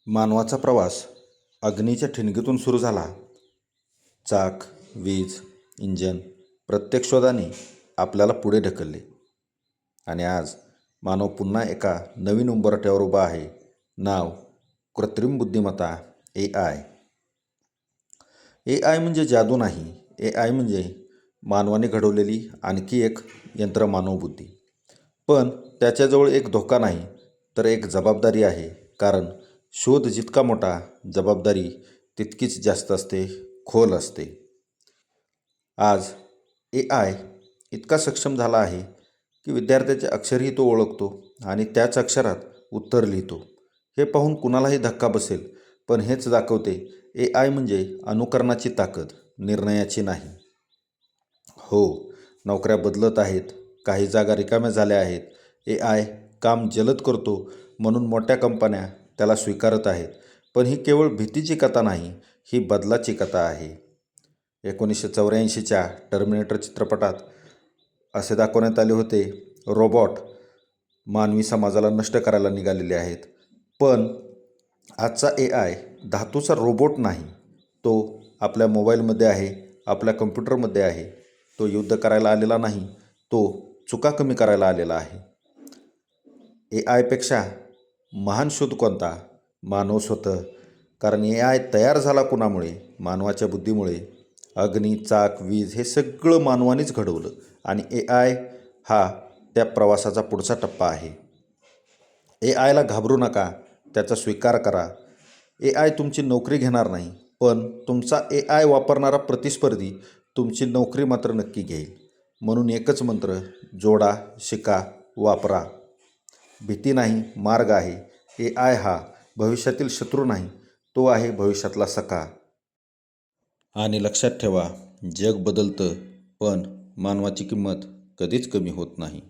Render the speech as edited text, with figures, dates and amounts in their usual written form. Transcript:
मानवाचा प्रवास अग्नीच्या ठिणगीतून सुरू झाला. चाक, वीज, इंजन प्रत्येक शोधाने आपल्याला पुढे ढकलले आणि आज मानव पुन्हा एका नवीन उंबरठ्यावर उभा आहे. नाव कृत्रिम बुद्धिमत्ता, AI. AI म्हणजे जादू नाही. AI म्हणजे मानवाने घडवलेली आणखी एक यंत्रमानवबुद्धी. पण त्याच्याजवळ एक धोका नाही, तर एक जबाबदारी आहे. कारण शोध जितका मोठा, जबाबदारी तितकीच जास्त असते, खोल असते. आज AI इतका सक्षम झाला आहे की विद्यार्थ्याचे अक्षरही तो ओळखतो आणि त्याच अक्षरात उत्तर लिहितो. हे पाहून कुणालाही धक्का बसेल, पण हेच दाखवते AI म्हणजे अनुकरणाची ताकद, निर्णयाची नाही. हो, नोकऱ्या बदलत आहेत, काही जागा रिकाम्या झाल्या आहेत. AI काम जलद करतो म्हणून मोठ्या कंपन्या त्याला स्वीकारत आहेत. पण ही केवळ भीतीची कथा नाही, ही बदलाची कथा आहे. 1984च्या टर्मिनेटर चित्रपटात असे दाखवण्यात आले होते, रोबोट मानवी समाजाला नष्ट करायला निघालेले आहेत. पण आजचा AI धातूचा रोबोट नाही. तो आपल्या मोबाईलमध्ये आहे, आपल्या कम्प्युटरमध्ये आहे. तो युद्ध करायला आलेला नाही, तो चुका कमी करायला आलेला आहे. AIपेक्षा महान शोध कोणता? मानव स्वतः. कारण AI तयार झाला कुणामुळे? मानवाच्या बुद्धीमुळे. अग्नी, चाक, वीज हे सगळं मानवानेच घडवलं आणि AI हा त्या प्रवासाचा पुढचा टप्पा आहे. AIला घाबरू नका, त्याचा स्वीकार करा. AI तुमची नोकरी घेणार नाही, पण तुमचा AI वापरणारा प्रतिस्पर्धी तुमची नोकरी मात्र नक्की घेईल. म्हणून एकच मंत्र, जोडा, शिका, वापरा. भीती नाही, मार्ग आहे. AI हा भविष्यातील शत्रू नाही, तो आहे भविष्यातला सखा. आणि लक्षात ठेवा, जग बदलतं, पण मानवाची किंमत कधीच कमी होत नाही.